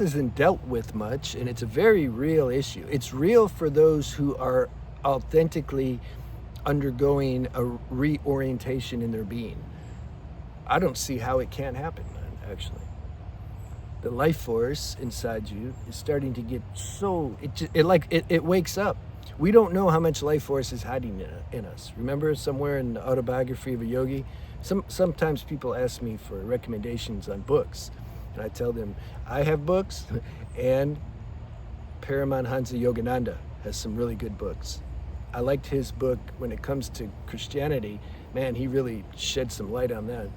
isn't dealt with much, and it's a very real issue. It's real for those who are authentically undergoing a reorientation in their being. I don't see how it can't happen, man, actually. The life force inside you is starting to get so, it wakes up. We don't know how much life force is hiding in us. Remember somewhere in the autobiography of a yogi, sometimes people ask me for recommendations on books. And I tell them, I have books, and Paramahansa Yogananda has some really good books. I liked his book when it comes to Christianity. Man, he really shed some light on that.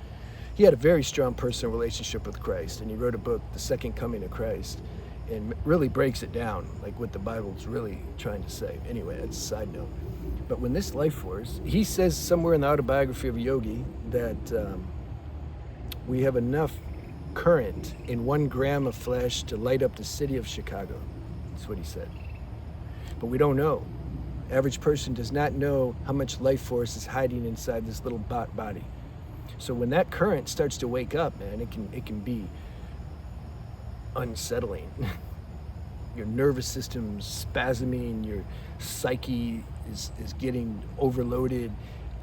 He had a very strong personal relationship with Christ, and he wrote a book, The Second Coming of Christ, and really breaks it down, like what the Bible's really trying to say. Anyway, that's a side note. But when this life force, he says somewhere in the autobiography of a yogi that we have enough current in 1 gram of flesh to light up the city of Chicago. That's what he said. But we don't know. Average person does not know how much life force is hiding inside this little body. So when that current starts to wake up, man, it can be unsettling. Your nervous system's spasming, your psyche is getting overloaded,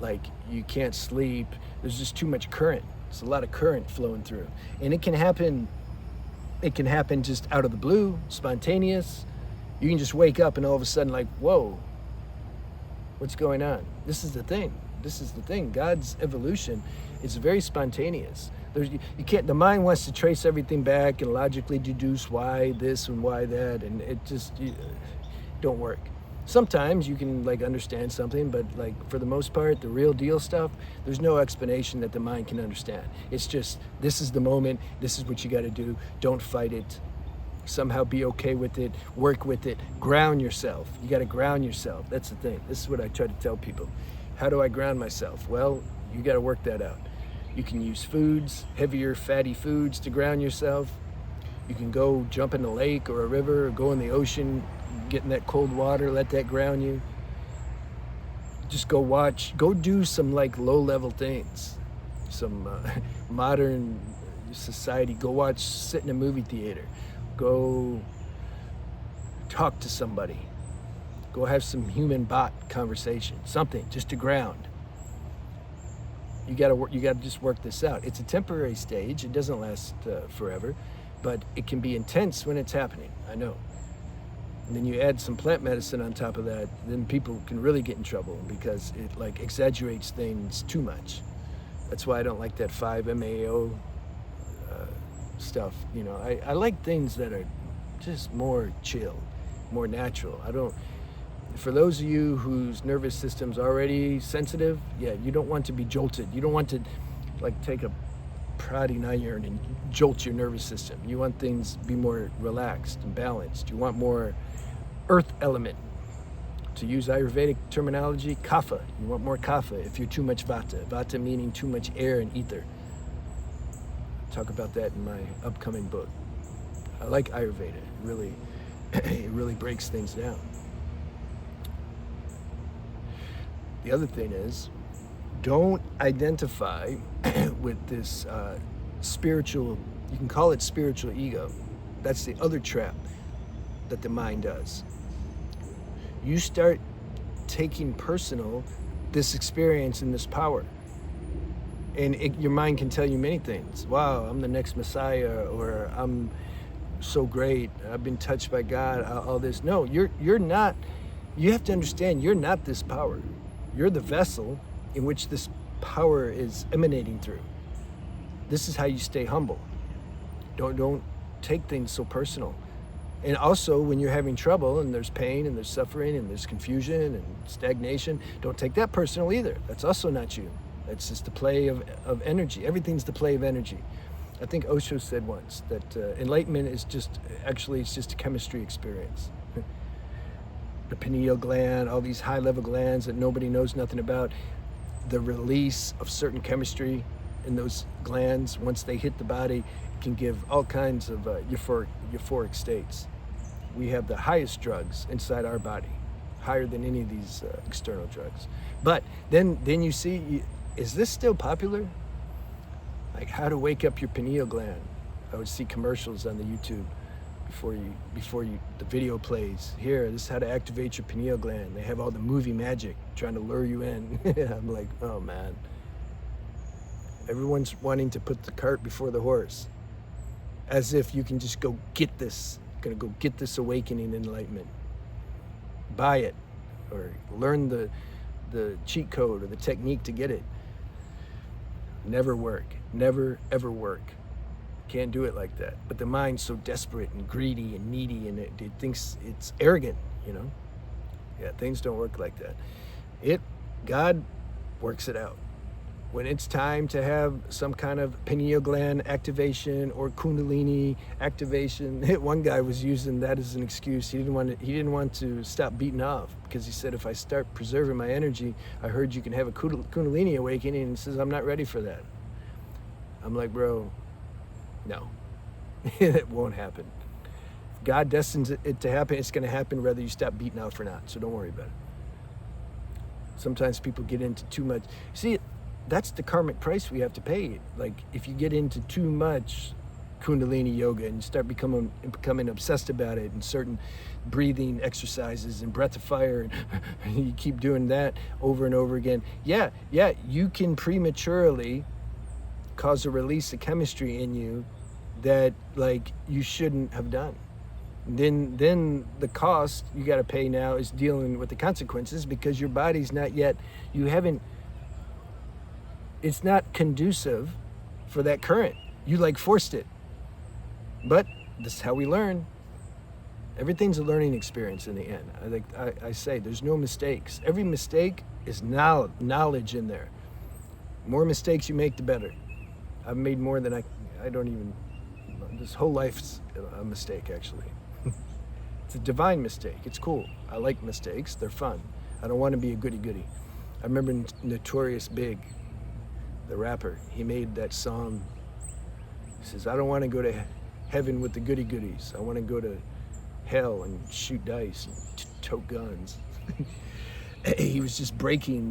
like you can't sleep. There's just too much current. There's a lot of current flowing through. And it can happen just out of the blue, spontaneous. You can just wake up and all of a sudden like, whoa, what's going on? This is the thing. God's evolution is very spontaneous. You can't. The mind wants to trace everything back and logically deduce why this and why that, and it just don't work. Sometimes you can like understand something, but like for the most part, the real deal stuff, there's no explanation that the mind can understand. It's just, this is the moment. This is what you got to do. Don't fight it. Somehow be okay with it. Work with it. Ground yourself. You got to ground yourself. That's the thing. This is what I try to tell people. How do I ground myself? Well, you got to work that out. You can use foods, heavier, fatty foods to ground yourself. You can go jump in a lake or a river or go in the ocean, get in that cold water, let that ground you. Just go do some like low-level things, some modern society. Go watch, sit in a movie theater. Go talk to somebody. Go have some human bot conversation, something just to ground. You gotta just work this out. It's a temporary stage. It doesn't last forever, but it can be intense when it's happening. I know. And then you add some plant medicine on top of that, then people can really get in trouble because it like exaggerates things too much. That's why I don't like that 5-MAO stuff. You know, I like things that are just more chill, more natural. For those of you whose nervous system's already sensitive, yeah, you don't want to be jolted. You don't want to like take a prodding iron and jolt your nervous system. You want things to be more relaxed and balanced. You want more earth element. To use Ayurvedic terminology, kapha. You want more kapha if you're too much vata. Vata meaning too much air and ether. Talk about that in my upcoming book. I like Ayurveda. It really breaks things down. The other thing is, don't identify with this spiritual, you can call it spiritual ego. That's the other trap that the mind does. You start taking personal this experience and this power. And your mind can tell you many things. Wow, I'm the next Messiah, or I'm so great, I've been touched by God, all this. No, you're not. You have to understand, you're not this power. You're the vessel in which this power is emanating through. This is how you stay humble. Don't take things so personal. And also, when you're having trouble and there's pain and there's suffering and there's confusion and stagnation, don't take that personal either. That's also not you. That's just the play of energy. Everything's the play of energy. I think Osho said once that enlightenment is just a chemistry experience. The pineal gland, all these high-level glands that nobody knows nothing about, the release of certain chemistry in those glands, once they hit the body, can give all kinds of euphoric states. We have the highest drugs inside our body, higher than any of these external drugs. But then you see, is this still popular? Like how to wake up your pineal gland. I would see commercials on the YouTube. before you the video plays. Here, this is how to activate your pineal gland. They have all the movie magic trying to lure you in. I'm like, oh man. Everyone's wanting to put the cart before the horse, as if you can just go get this, gonna go get this awakening, enlightenment. Buy it, or learn the cheat code or the technique to get it. Never work. Never ever work. Can't do it like that. But the mind's so desperate and greedy and needy, and it thinks it's arrogant, you know? Yeah, things don't work like that. God works it out. When it's time to have some kind of pineal gland activation or kundalini activation, one guy was using that as an excuse. He didn't want to stop beating off, because he said, if I start preserving my energy, I heard you can have a kundalini awakening, and he says, I'm not ready for that. I'm like, bro, no, it won't happen. If God destines it to happen, it's going to happen whether you stop beating off or not. So don't worry about it. Sometimes people get into too much. See, that's the karmic price we have to pay. Like, if you get into too much kundalini yoga and you start becoming obsessed about it, and certain breathing exercises and breath of fire, and you keep doing that over and over again, yeah, you can prematurely cause a release of chemistry in you that, like, you shouldn't have done. Then the cost you got to pay now is dealing with the consequences, because your body's not yet, it's not conducive for that current. You like forced it. But this is how we learn. Everything's a learning experience in the end. I say there's no mistakes. Every mistake is knowledge in there. More mistakes you make, the better. I've made more than I don't even, this whole life's a mistake, actually. It's a divine mistake. It's cool. I like mistakes. They're fun. I don't want to be a goody-goody. I remember Notorious Big, the rapper. He made that song. He says, I don't want to go to heaven with the goody-goodies. I want to go to hell and shoot dice and tote guns. He was just breaking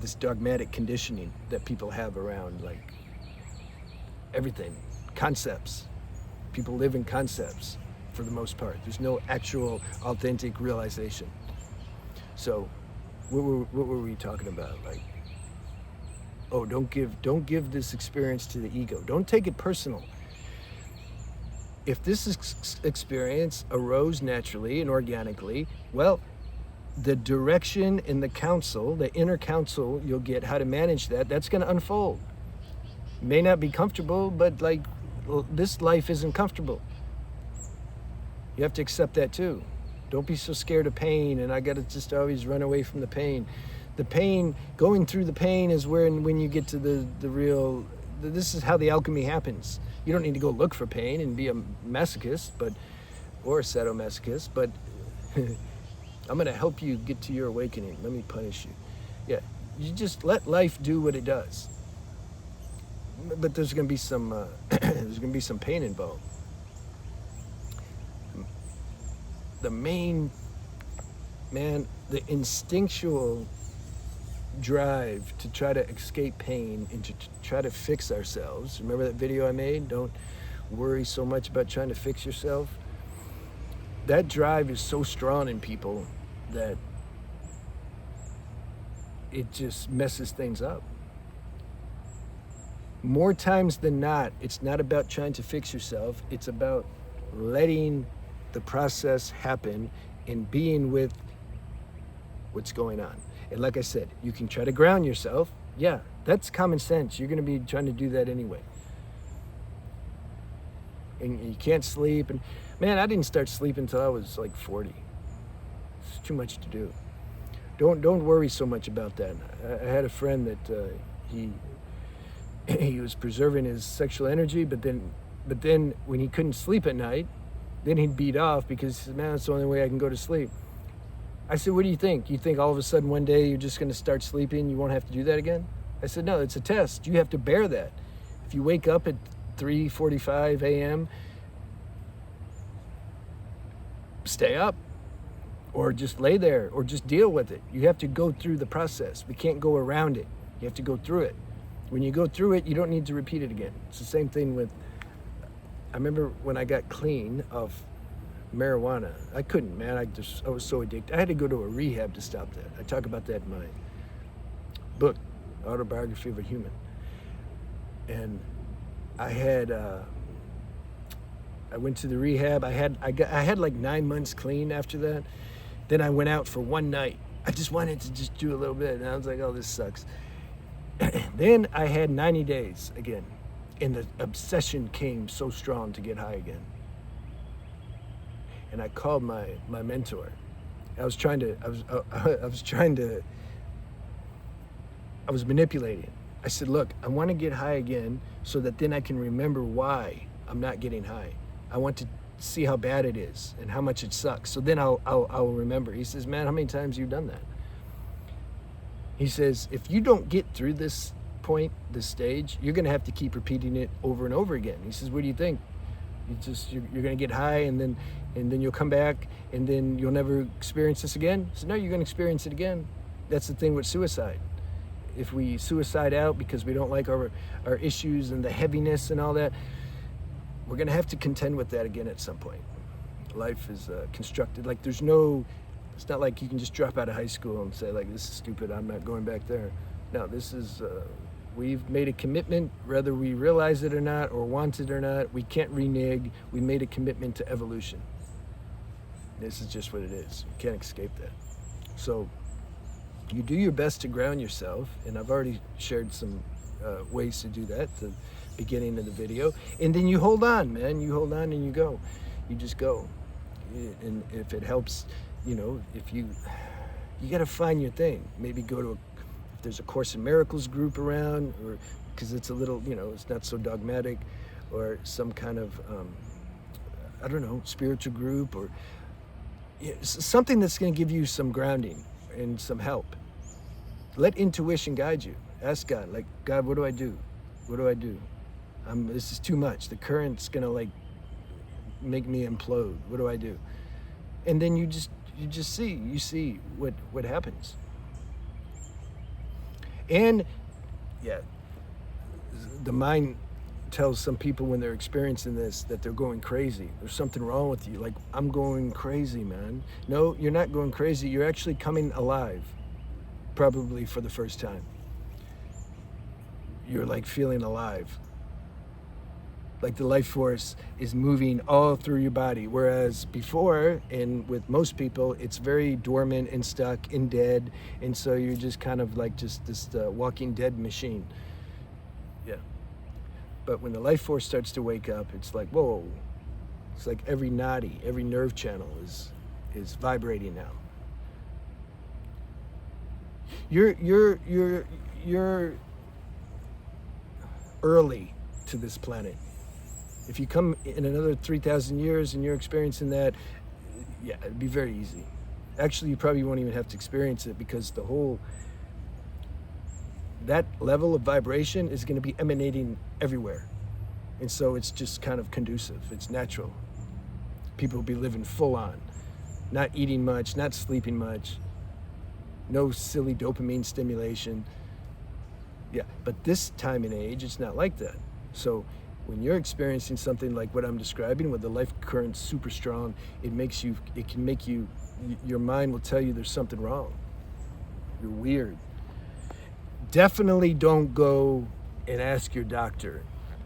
this dogmatic conditioning that people have around, like, everything. Concepts. People live in concepts for the most part. There's no actual authentic realization. So what were we talking about? Like, oh, don't give this experience to the ego. Don't take it personal. If this experience arose naturally and organically, well, the direction and the counsel, the inner counsel you'll get how to manage that's going to unfold. May not be comfortable, but, like, this life isn't comfortable. You have to accept that too. Don't be so scared of pain, and I got to just always run away from the pain. The pain, going through the pain is when you get to the real, this is how the alchemy happens. You don't need to go look for pain and be a masochist, or a sadomasochist, but I'm going to help you get to your awakening. Let me punish you. Yeah, you just let life do what it does. But there's going to be some pain involved. The instinctual drive to try to escape pain and to try to fix ourselves. Remember that video I made? Don't worry so much about trying to fix yourself. That drive is so strong in people that it just messes things up. More times than not, it's not about trying to fix yourself. It's about letting the process happen and being with what's going on. And like I said, you can try to ground yourself. Yeah, that's common sense. You're going to be trying to do that anyway. And you can't sleep. And man, I didn't start sleeping until I was like 40. It's too much to do. Don't worry so much about that. I had a friend that he was preserving his sexual energy, but then when he couldn't sleep at night, then he'd beat off because he said, man, that's the only way I can go to sleep. I said, what do you think? You think all of a sudden one day you're just going to start sleeping, you won't have to do that again? I said, no, it's a test. You have to bear that. If you wake up at 3:45 a.m., stay up, or just lay there, or just deal with it. You have to go through the process. We can't go around it. You have to go through it. When you go through it, you don't need to repeat it again. It's the same thing with I remember when I got clean of marijuana, I couldn't, man. I was so addicted. I had to go to a rehab to stop that. I talk about that in my book, Autobiography of a Human. And I had, I went to the rehab. I had like 9 months clean after that. Then I went out for one night. I just wanted to just do a little bit, and I was like, oh, this sucks. Then I had 90 days again, and the obsession came so strong to get high again. And I called my mentor. I was manipulating. I said, look, I want to get high again so that then I can remember why I'm not getting high. I want to see how bad it is and how much it sucks. So then I'll remember. He says, man, how many times have you done that? He says, if you don't get through this point, this stage, you're going to have to keep repeating it over and over again. He says, what do you think? You're going to get high and then you'll come back and then you'll never experience this again? I said, no, you're going to experience it again. That's the thing with suicide. If we suicide out because we don't like our issues and the heaviness and all that, we're going to have to contend with that again at some point. Life is constructed. Like it's not like you can just drop out of high school and say like, this is stupid, I'm not going back there. No, this is, we've made a commitment, whether we realize it or not or want it or not, we can't renege. We made a commitment to evolution. This is just what it is. You can't escape that. So you do your best to ground yourself, and I've already shared some ways to do that at the beginning of the video. And then you hold on, man. You hold on and you go. You just go. And if it helps, if you got to find your thing. Maybe go to if there's a Course in Miracles group around, or because it's a little, it's not so dogmatic, or some kind of, I don't know, spiritual group, or something that's going to give you some grounding and some help. Let intuition guide you. Ask God, like, God, what do I do? What do I do? This is too much. The current's going to like make me implode. What do I do? And then you see what happens. And yeah, the mind tells some people when they're experiencing this that they're going crazy. There's something wrong with you. Like, I'm going crazy, man. No, you're not going crazy. You're actually coming alive, probably for the first time. You're like feeling alive. Like the life force is moving all through your body. Whereas before, and with most people, it's very dormant and stuck and dead. And so you're just kind of like just this walking dead machine. Yeah. But when the life force starts to wake up, it's like, whoa. It's like every noddy, every nerve channel is vibrating now. You're early to this planet. If you come in another 3,000 years and you're experiencing that, yeah, it'd be very easy. Actually, you probably won't even have to experience it, because that level of vibration is going to be emanating everywhere. And so it's just kind of conducive. It's natural. People will be living full on, not eating much, not sleeping much, no silly dopamine stimulation. Yeah, but this time and age, it's not like that. So when you're experiencing something like what I'm describing, where the life current's super strong, your mind will tell you there's something wrong. You're weird. Definitely don't go and ask your doctor.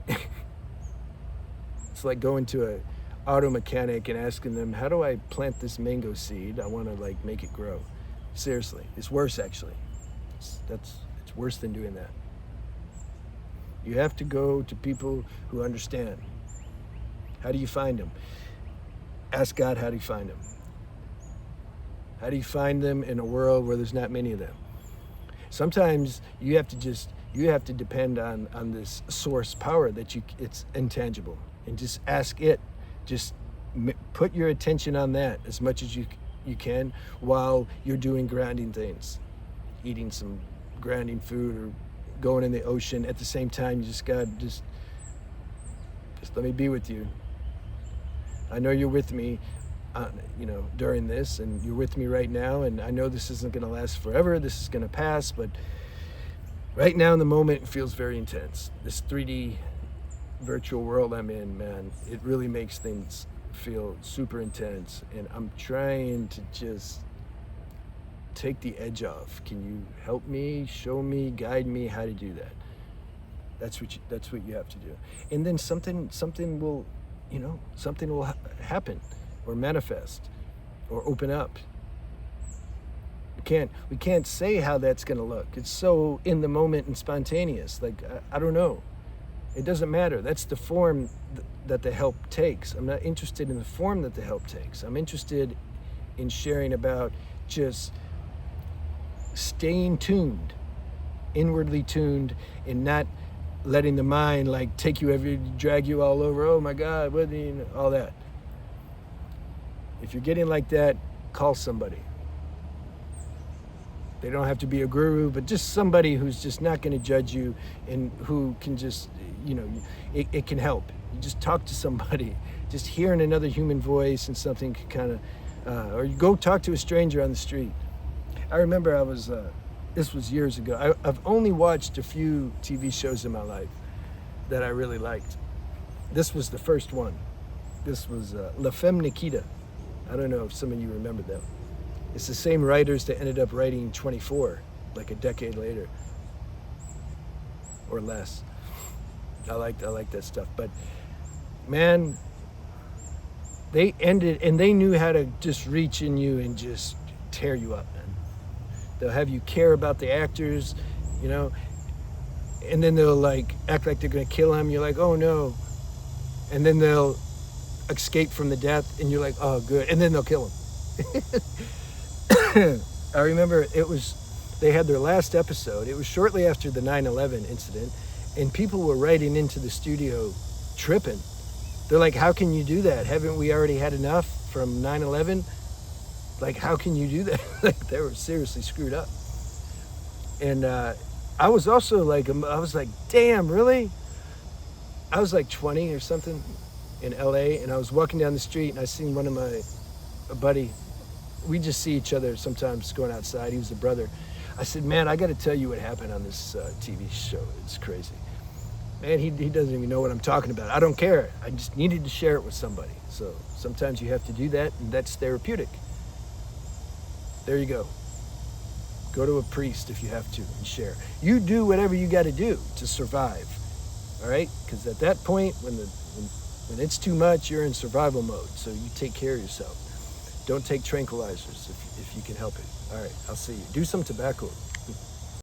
It's like going to an auto mechanic and asking them, how do I plant this mango seed? I want to like make it grow. Seriously, it's worse actually. It's worse than doing that. You have to go to people who understand. How do you find them? Ask God, how do you find them? How do you find them in a world where there's not many of them? Sometimes you have to depend on this source power it's intangible, and just ask it. Just put your attention on that as much as you can while you're doing grounding things, eating some grounding food or going in the ocean. At the same time, you just let me be with you. I know you're with me, during this, and you're with me right now, and I know this isn't going to last forever. This is going to pass, but right now in the moment, it feels very intense. This 3D virtual world I'm in, man, it really makes things feel super intense, and I'm trying to just take the edge off. Can you help me, show me, guide me how to do that? That's what you have to do. And then something will, something will happen or manifest or open up. We can't say how that's going to look. It's so in the moment and spontaneous. Like I don't know. It doesn't matter. That's the form that the help takes. I'm not interested in the form that the help takes. I'm interested in sharing about just staying tuned, inwardly tuned, and not letting the mind like take you drag you all over. Oh my God, all that. If you're getting like that, call somebody. They don't have to be a guru, but just somebody who's just not going to judge you and who can just, it can help. You just talk to somebody, just hearing another human voice and something can kind of, or you go talk to a stranger on the street. I remember this was years ago. I've only watched a few TV shows in my life that I really liked. This was the first one. This was La Femme Nikita. I don't know if some of you remember them. It's the same writers that ended up writing 24, like a decade later, or less. I like that stuff. But man, they ended, and they knew how to just reach in you and just tear you up, man. They'll have you care about the actors, and then they'll like act like they're gonna kill him. You're like, oh no, and then they'll escape from the death, and you're like, oh good, and then they'll kill him. I remember they had their last episode. It was shortly after the 9/11 incident, and people were writing into the studio tripping. They're like, how can you do that? Haven't we already had enough from 9/11? Like, how can you do that? Like, they were seriously screwed up. And I was also like, damn, really? I was like 20 or something in LA, and I was walking down the street, and I seen one of a buddy. We just see each other sometimes going outside. He was a brother. I said, man, I got to tell you what happened on this TV show. It's crazy. Man, he doesn't even know what I'm talking about. I don't care. I just needed to share it with somebody. So sometimes you have to do that, and that's therapeutic. There you go. Go to a priest if you have to and share. You do whatever you got to do to survive. All right? Because at that point, when it's too much, you're in survival mode. So you take care of yourself. Don't take tranquilizers if you can help it. All right, I'll see you. Do some tobacco.